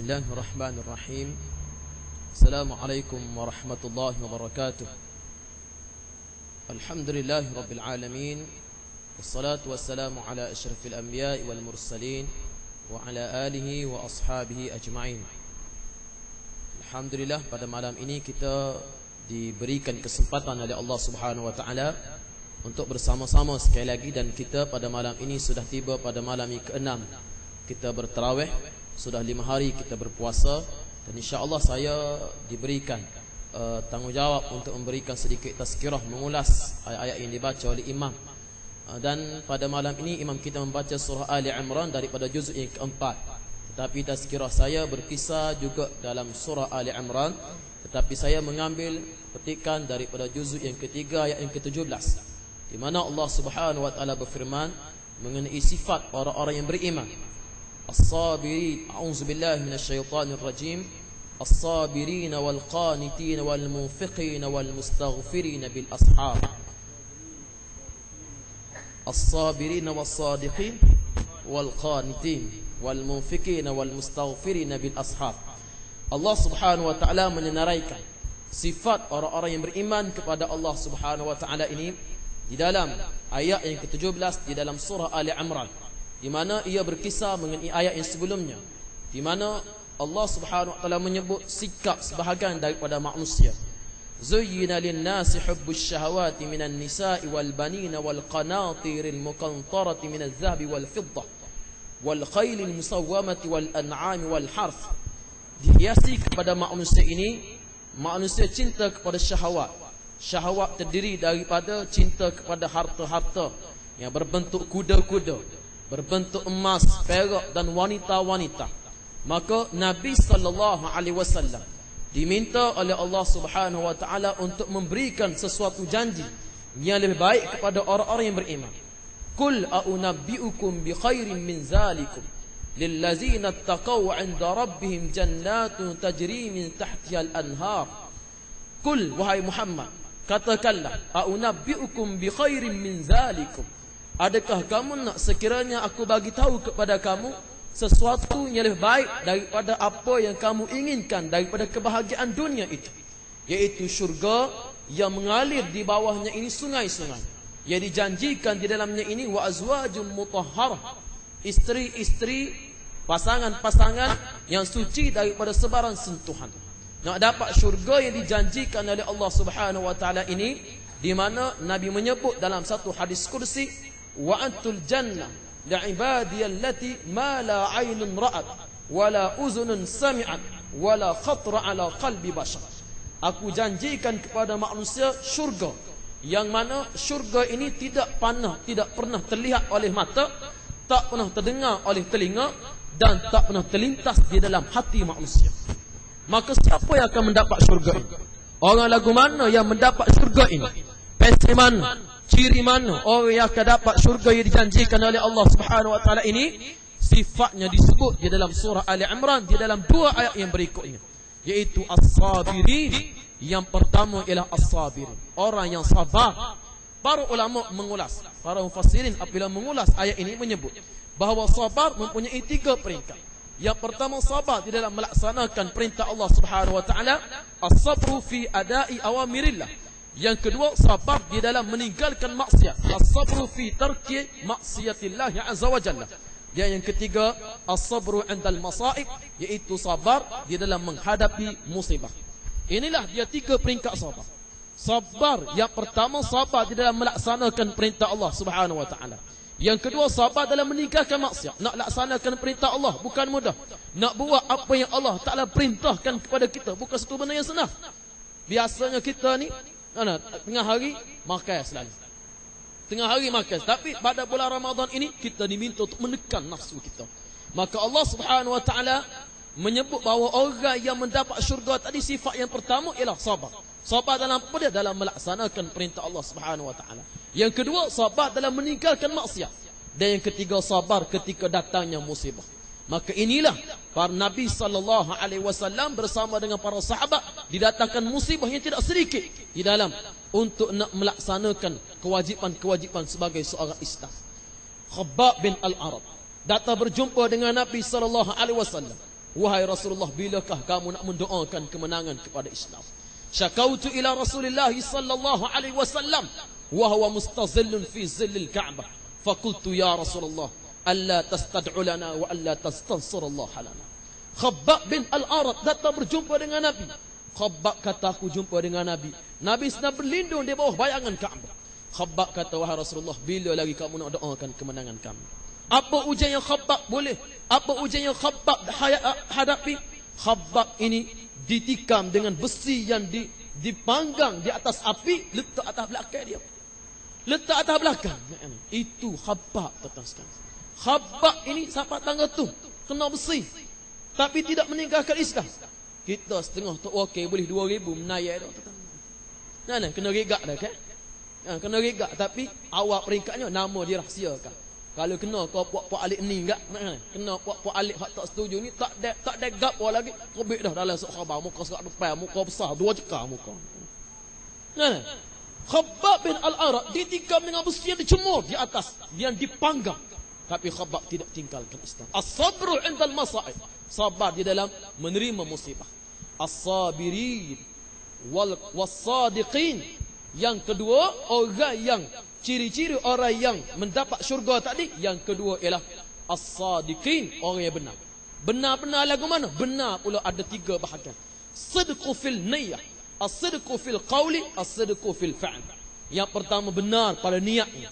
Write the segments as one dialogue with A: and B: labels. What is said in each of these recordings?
A: Bismillahirrahmanirrahim. Assalamualaikum warahmatullahi wabarakatuh. Alhamdulillahi rabbil alamin. Wassalatu wassalamu ala asyrafil anbiya'i wal mursalin wa ala alihi wa ashabihi ajma'in. Alhamdulillah, pada malam ini kita diberikan kesempatan oleh Allah Subhanahu wa taala untuk bersama-sama sekali lagi, dan kita pada malam ini sudah tiba pada malam yang ke-6 kita bertarawih. Sudah 5 hari kita berpuasa, dan insya-Allah saya diberikan tanggungjawab untuk memberikan sedikit tazkirah, mengulas ayat-ayat yang dibaca oleh imam. Dan pada malam ini imam kita membaca surah Ali Imran daripada juzuk yang ke-4. Tetapi tazkirah saya berkisar juga dalam surah Ali Imran, tetapi saya mengambil petikan daripada juzuk yang ke-3 ayat yang ke-17, di mana Allah Subhanahu wa taala berfirman mengenai sifat orang-orang yang beriman. As-sabirin, a'udzubillahi minasyaitonir rajim. As-sabirin wal qanitin wal munfiqin wal mustaghfirin bil ashab. As-sabirin was sadiqin wal qanitin wal munfiqin wal mustaghfirin bil ashab. Allah Subhanahu wa taala menyenaraikan sifat orang-orang yang beriman kepada Allah Subhanahu wa taala ini di dalam ayat yang ke-17 di dalam surah Ali Imran, di mana ia berkisar mengenai ayat yang sebelumnya, di mana Allah Subhanahu wa taala menyebut sikap sebahagian daripada manusia. Zuyyina lin-nasi hubbus syahawati minan nisa'i wal banina wal qanatiril muqantarati minadh dhahabi wal fiddah wal khailil musawwamati wal an'ami wal harth. Dihiasi kepada manusia ini, manusia cinta kepada syahwat. Syahwat terdiri daripada cinta kepada harta-harta yang berbentuk kuda-kuda, berbentuk emas, perak dan wanita-wanita. Maka Nabi SAW diminta oleh Allah Subhanahu wa taala untuk memberikan sesuatu janji yang lebih baik kepada orang-orang yang beriman. Qul a'unabbi'ukum bi khairin min zalikum lillazina ittaqaw 'inda rabbihim jannatun tajri min tahtiha al-anhar. Qul, wahai Muhammad, katakanlah, a'unabbi'ukum bi khairin min zalikum, adakah kamu nak sekiranya aku bagi tahu kepada kamu sesuatu yang lebih baik daripada apa yang kamu inginkan daripada kebahagiaan dunia itu, yaitu syurga yang mengalir di bawahnya ini sungai-sungai, yang dijanjikan di dalamnya ini wa azwajum mutahharah, isteri-isteri, pasangan-pasangan yang suci daripada sebarang sentuhan. Nak dapat syurga yang dijanjikan oleh Allah Subhanahu wa taala ini, di mana Nabi menyebut dalam satu hadis kursi, wa antul jannah li'ibadiyallati ma la 'ainun ra'at wa la uzunun sami'at wa la khatra 'ala qalbi bashar. Aku janjikan kepada manusia syurga yang mana syurga ini tidak pernah terlihat oleh mata, tak pernah terdengar oleh telinga, dan tak pernah terlintas di dalam hati manusia. Maka siapa yang akan mendapat syurga ini? Orang lagu mana yang mendapat syurga ini? Pasti mana? Ciri mana orang yang akan dapat syurga yang dijanjikan oleh Allah Subhanahu wa taala ini? Sifatnya disebut di dalam surah Ali Imran di dalam 2 ayat yang berikutnya, yaitu as-sabirin. Yang pertama ialah as-sabirin, orang yang sabar. Para ulama mengulas, para mufassirin apabila mengulas ayat ini menyebut bahawa sabar mempunyai 3 peringkat. Yang pertama, sabar di dalam melaksanakan perintah Allah Subhanahu wa taala, as-sabru fi ada'i awamirillah. Yang kedua, sabar di dalam meninggalkan maksiat, as-sabru fi tarki maksiatillah azza wa jalla. Dan yang ketiga, as-sabru 'indal masaib, yaitu sabar di dalam menghadapi musibah. Inilah dia 3 peringkat sabar. Sabar yang pertama, sabar di dalam melaksanakan perintah Allah Subhanahu wa taala. Yang kedua, sabar dalam meninggalkan maksiat. Nak laksanakan perintah Allah bukan mudah. Nak buat apa yang Allah Ta'ala perintahkan kepada kita bukan satu benda yang senang. Biasanya kita ni tengah hari makan selalu. Tengah hari makan. Tapi pada bulan Ramadan ini kita diminta untuk menekan nafsu kita. Maka Allah Subhanahu wa taala menyebut bahawa orang yang mendapat syurga tadi, sifat yang pertama ialah sabar. Sabar dalam apa dia? Dalam melaksanakan perintah Allah Subhanahu wa taala. Yang kedua, sabar dalam meninggalkan maksiat. Dan yang ketiga, sabar ketika datangnya musibah. Maka inilah para Nabi SAW bersama dengan para sahabat didatangkan musibah yang tidak sedikit di dalam untuk nak melaksanakan kewajipan-kewajipan sebagai seorang istaz. Khabbab bin Al-Arab datang berjumpa dengan Nabi SAW. wahai Rasulullah, bilakah kamu nak mendoakan kemenangan kepada Islam? Syakautu ila Rasulillah sallallahu alaihi wasallam wa huwa mustazillun fi zillil Ka'bah. Faqultu ya Rasulullah, alla tastad'u lana wa alla tastansir Allah lana. Khabbab bin Al-Arat datang berjumpa dengan Nabi. Khabbab kata, aku jumpa dengan Nabi. Nabi sedang berlindung di bawah bayangan Ka'bah. Khabbab kata, wahai Rasulullah, bila lagi kamu nak doakan kemenangan kami? Apa ujian yang Khabbab boleh? Apa ujian yang Khabbab hadapi? Khabbab ini ditikam dengan besi yang dipanggang di atas api, letak atas belakang dia. Letak atas belakang. Itu Khabbab, tuan-tuan sekalian. Khabbab ini sampai tangga tu kena besi, tapi tidak meninggalkan Islam. Kita setengah tu okey, boleh 2,000 menayar dah. Nah, kena regak dah kan? Kena regak, tapi awal peringkatnya nama dia rahsiakan. Kalau kena kau puak-puak alik ni enggak, kena puak-puak alik hak tak setuju ni, tak ada gapo lagi, kobek dah dalam surat khabar, muka surat depan, muka besar 2 cekar muka. Nah, Khabbab bin Al-Arat ditikam dengan besi yang dicemur di atas, yang dipanggang. Tapi Khabbab tidak tinggalkan Islam. As-sabru 'indal masa'ib. Sabar di dalam menerima musibah. As-sabirin was-sadiqin. Yang kedua, orang yang ciri-ciri orang yang mendapat syurga tadi, yang kedua ialah as-sadiqin, orang yang benar. Benar-benar lagu mana? Benar pula ada 3 bahagian. Sidqu fil niyyah, as-sidqu fil qawli, as-sidqu fil fa'l. Yang pertama, benar pada niatnya.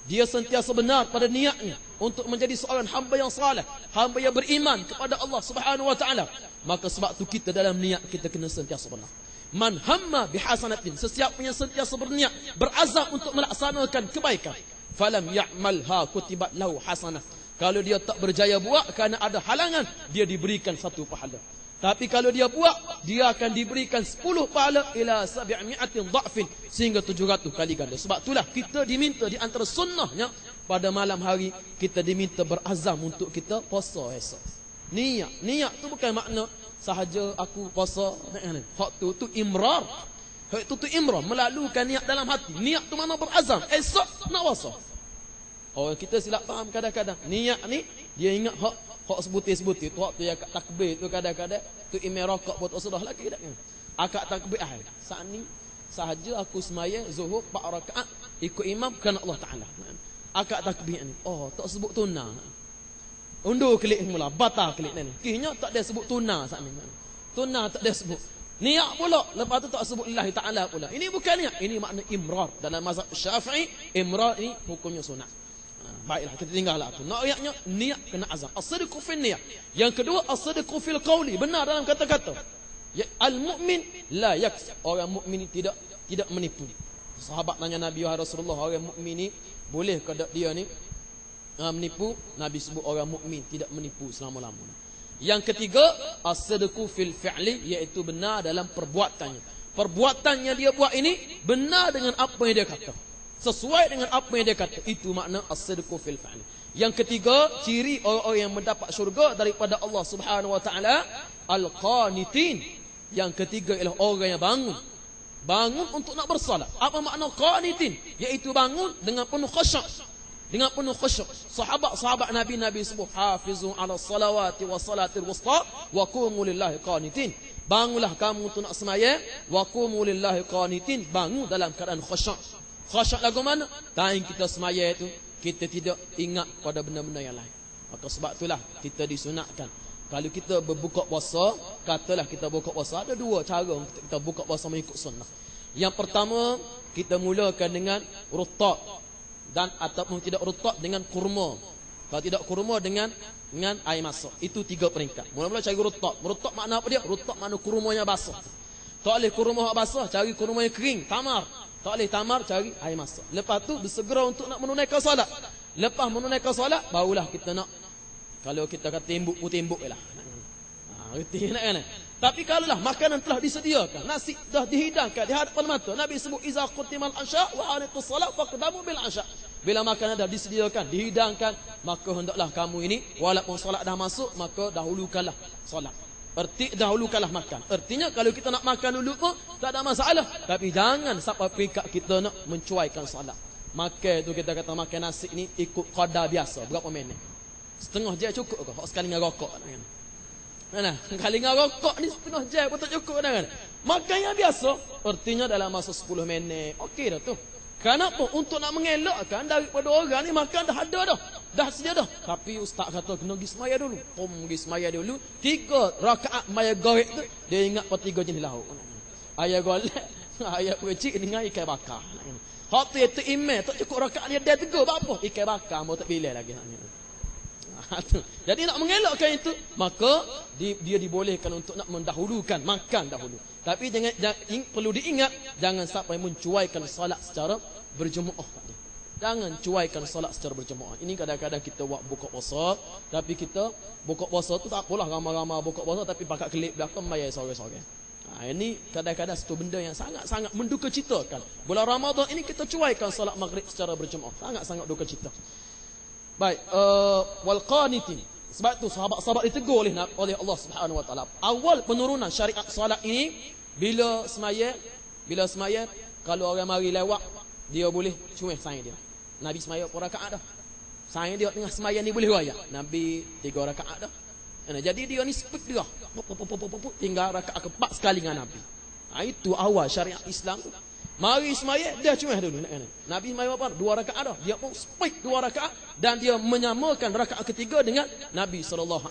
A: Dia sentiasa benar pada niatnya untuk menjadi seorang hamba yang saleh, hamba yang beriman kepada Allah Subhanahu wa taala. Maka sebab tu kita dalam niat kita kena sentiasa benar. Man hamma bihasanatin, sesiapa yang sentiasa berniat, berazam untuk melaksanakan kebaikan, falam ya'malha kutibat lahu hasanah. Kalau dia tak berjaya buat kerana ada halangan, dia diberikan 1 pahala. Tapi kalau dia buat, dia akan diberikan 10 pahala ila 700 dha'fin, sehingga 700 kali ganda. Sebab itulah kita diminta di antara sunnahnya pada malam hari kita diminta berazam untuk kita puasa esok. Niat tu bukan makna sahaja aku puasa. Hak tu imrar. Hak tu imrar, melalukan niat dalam hati. Niat tu mana berazam, esok nak puasa. Orang kita silap faham kadang-kadang. Niat ni dia ingat hak sebutir-sebutir tu, waktu yang akad takbir tu kadang-kadang tu imam rokok buat sudah lagi tak kan. Akad takbir saat ni sahaja aku semaya zuhur 4 rakaat ikut imam kerana Allah Taala. Akad takbir ni tak sebut tunang. Undur klik mula, batal klik ni. Kihnya tak ada sebut tunang saat ni. Tunang tak ada sebut. Niat pula, lepas tu tak sebut lillahi ta'ala pula. Ini bukan niat, ini makna imrar. Dalam mazhab Syafi'i, imrar ini hukumnya sunat. Baiklah, kita tinggallah tu. Naknya niat kena azam. As-sidqu fil niyyah. Yang kedua, as-sidqu fil qawli, benar dalam kata-kata. Al-mu'min la yaks. Orang mukmin tidak menipu. Sahabat tanya Nabi, wahai Rasulullah, orang mukmin ni boleh ke dia ni menipu? Nabi sebut orang mukmin tidak menipu selama-lamanya. Yang ketiga, as-sidqu fil fi'li, iaitu benar dalam perbuatannya. Perbuatannya dia buat ini benar dengan apa yang dia kata, sesuai dengan apa yang dia kata. Itu makna as-sidqu fil fa'l. Yang ketiga, ciri orang-orang yang mendapat syurga daripada Allah Subhanahu wa taala, al-qanitin. Yang ketiga ialah orang yang bangun untuk nak bersolat. Apa makna qanitin? Iaitu bangun dengan penuh khusyuk. Dengan penuh khusyuk. Sahabat Nabi sebut, hafizu ala salawati wa salatil wusta wa qumu lillahi qanitin. Bangunlah kamu untuk nak sembahyang, wa qumu lillahi qanitin, bangun dalam keadaan khusyuk. Khusyuk lagu mana? Time kita semaya itu, kita tidak ingat pada benda-benda yang lain. Maka sebab itulah kita disunatkan. Kalau kita berbuka puasa, katalah kita buka puasa, ada 2 cara untuk kita buka puasa mengikut sunnah. Yang pertama, kita mulakan dengan rutab, dan ataupun tidak rutab dengan kurma. Kalau tidak kurma dengan air masak. Itu 3 peringkat. Mula-mula cari rutab. Rutab makna apa dia? Rutab makna kurmanya basah. Tak boleh kurma basah, cari kurma yang kering, tamar. Tak boleh tamar, cari air masak. Lepas tu bersegera untuk nak menunaikan solat. Lepas menunaikan solat, barulah kita nak, kalau kita kata tembuk lah. Reti nak kan? Tapi kalau lah makanan telah disediakan, nasi dah dihidangkan di hadapan mata. Nabi sebut, iza qutimal asya wa anitus salat faqdamu bil asya. Bila makanan dah disediakan, dihidangkan, maka hendaklah kamu ini, walaupun solat dah masuk, maka dahulukanlah solat. Dahulukanlah makan. Artinya kalau kita nak makan dulu pun tak ada masalah. Tapi jangan sampai peringkat kita nak mencuaikan solat. Makan tu kita kata makan nasi ni ikut qadar biasa. Berapa minit? Setengah je cukup ke? Hak sekali dengan rokok. Nah, kali ngau rokok ni setengah jam pun tak cukup dah kan. Makan yang biasa, artinya dalam masa 10 minit. Okey dah tu. Kenapa? Untuk nak mengelakkan daripada orang ni makan dah ada dah. Dah sedia dah. Tapi ustaz kata kena pergi semaya dulu. Pergi semaya dulu. 3 rakaat maya gorek tu. Dia ingat pada 3 jenis lauk. Ayam golek, ayam percik dengan ikan bakar. Hak tu itu imam. Tak cukup rakaat dia tegur. Apa? Ikan bakar. Mau tak pilih lagi. Jadi nak mengelakkan itu, maka dia dibolehkan untuk nak mendahulukan makan dahulu. Tapi perlu diingat, jangan sampai mencuaikan solat secara berjemaah tadi. Jangan cuaikan solat secara berjemaah. Ini kadang-kadang kita buat buka puasa, tapi kita buka puasa tu tak apalah ramai-ramai buka puasa, tapi pakai kelip belakang mayai sore-sore. Ini kadang-kadang satu benda yang sangat-sangat menduka citakan. Bulan Ramadan ini kita cuaikan solat maghrib secara berjemaah. Sangat-sangat duka cita. Baik, wal qanitin. Sebab tu sahabat-sahabat ditegur oleh Allah Subhanahu wa taala. Awal penurunan syariat solat ini bila semaya kalau orang mari lewat dia boleh cuih sayang dia. Nabi semaya berapa rakaat dah? Sayang dia tengah semaya ni boleh royak. Nabi 3 rakaat dah. Jadi dia ni speed dia. Tinggal rakaat keempat sekali dengan Nabi. Itu awal syariat Islam tu. Mari semaya dia cuih dulu. Nabi semaya berapa? 2 rakaat dah. Dia pun speed 2 rakaat dan dia menyamakan rakaat ketiga dengan Nabi SAW.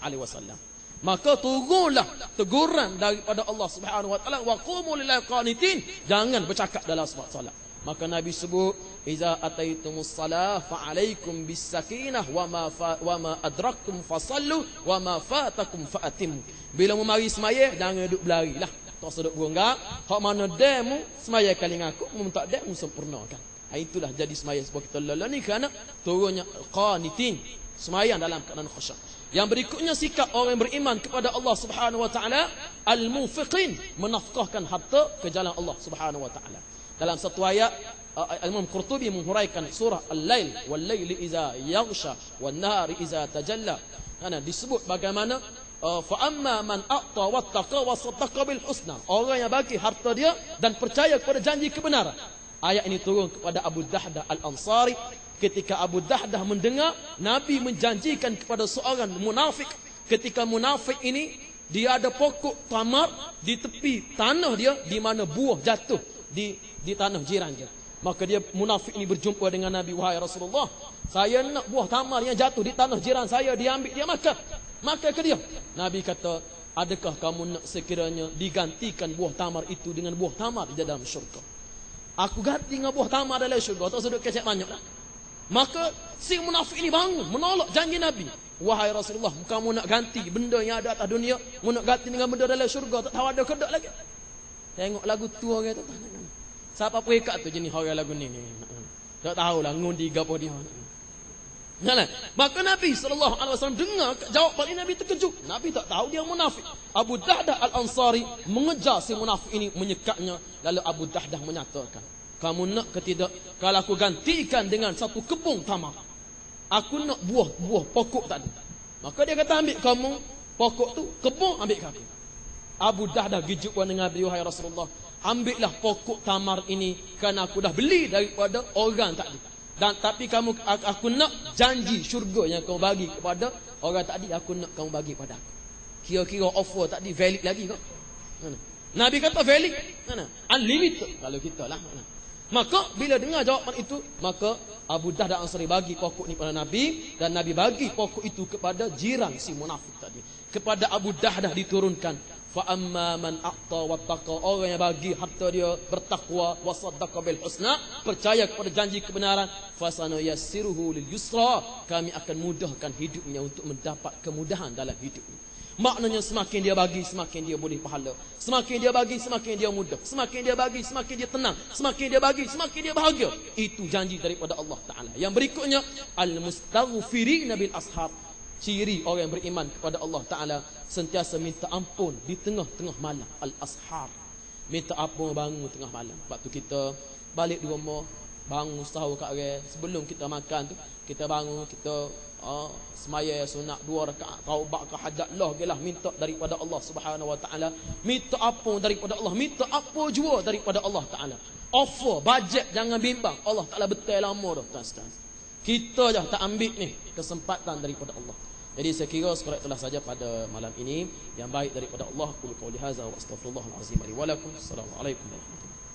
A: Maka turunlah teguran daripada Allah Subhanahu wa taala, wa qumu lillahi qanitin, jangan bercakap dalam solat. Maka Nabi sebut, iza ataitumus salah fa alaikum bis sakinah wa ma adraktum fasallu wa ma fatakum faatim. Bila memari semaya jangan duduk berlarilah. Tak seduk beronggak. Hak mana demu semaya kali ngaku, mun tak demu sempurnakan. Itulah jadi semaya sebab kita lelah ni kerana turunnya qanitin, semaya dalam keadaan khusyuk. Yang berikutnya sikap orang beriman kepada Allah Subhanahu wa taala, al-munfiqin, menafkahkan harta ke jalan Allah Subhanahu wa taala. Dalam satu ayat Imam Qurtubi menghuraikan surah Al-Lail, wal laili iza yaghsha wan nahari iza tajalla. Disebut bagaimana fa amma man a'ta wattaqa wa saddaqa bil husna, orang yang bagi harta dia dan percaya kepada janji kebenaran. Ayat ini turun kepada Abu Dahdah Al-Ansari ketika Abu Dahdah mendengar Nabi menjanjikan kepada seorang munafik. Ketika munafik ini dia ada pokok tamar di tepi tanah dia di mana buah jatuh di tanah jiran dia. Maka dia munafik ini berjumpa dengan Nabi, wahai Rasulullah, saya nak buah tamar yang jatuh di tanah jiran saya, dia ambil, dia makan. Maka ke dia. Nabi kata, adakah kamu nak sekiranya digantikan buah tamar itu dengan buah tamar di dalam syurga? Aku ganti dengan buah tamar dalam syurga, tak sedut kecek banyak lah. Maka si munafik ini bangun menolak janji Nabi. Wahai Rasulullah, kamu nak ganti benda yang ada atas dunia, mu nak ganti dengan benda dalam syurga, tak tahu ada kedak lagi. Tengok lagu tu orang tu. Siapa perekat tu jenis orang lagu ni. Tak tahulah ngundi gapo dia. Maka Nabi SAW dengar jawapan ini, Nabi terkejut. Nabi tak tahu dia munafik. Abu Dahdah Al-Ansari mengejar si munafik ini, menyekatnya. Lalu Abu Dahdah menyatakan, kamu nak ke tidak? Kalau aku gantikan dengan satu kebun tamar, aku nak buah pokok tadi. Maka dia kata, ambil kamu pokok tu, kebun ambil kamu. Abu Dahdah gijuk dengan Nabi, wahai Rasulullah, ambillah pokok tamar ini kerana aku dah beli daripada orang tadi. Dan tapi aku nak janji syurga yang kamu bagi kepada orang tadi, aku nak kamu bagi pada aku. Kira-kira offer tadi valid lagi kok? Nabi kata valid. Unlimited kalau kita lah. Maka bila dengar jawapan itu, maka Abu Dahdah Ansari bagi pokok ni pada Nabi, dan Nabi bagi pokok itu kepada jiran si munafik tadi. Kepada Abu Dahdah diturunkan, fa amma man a'ta wattaqa, orang yang bagi harta dia bertakwa, wa saddaqa bil husna, percaya kepada janji kebenaran, fa sanuyassiruhu lil yusra, kami akan mudahkan hidupnya untuk mendapat kemudahan dalam hidupnya. Maknanya semakin dia bagi, semakin dia boleh pahala. Semakin dia bagi, semakin dia mudah. Semakin dia bagi, semakin dia tenang. Semakin dia bagi, semakin dia bahagia. Itu janji daripada Allah Ta'ala. Yang berikutnya, al-mustaghfirina bil ashab. Ciri orang yang beriman kepada Allah Ta'ala, sentiasa minta ampun di tengah-tengah malam. Al-ashar, minta ampun bangun tengah malam. Sebab tu kita balik di rumah, bangun sahur kat orang, sebelum kita makan tu, kita bangun, kita semaya sunat 2 rakaat, taubat ke hajat lah, gelah minta daripada Allah Subhanahu wa taala, minta ampun daripada Allah, minta apa jua daripada Allah Taala. Offer bajet jangan bimbang, Allah Taala betul lama dah tuan-tuan. Kita je tak ambil ni kesempatan daripada Allah. Jadi saya kira sekurang itulah saja pada malam ini. Yang baik daripada Allah, qul qouli hadza wa astaghfirullahal azim li wa lakum. Assalamualaikum warahmatullahi wabarakatuh.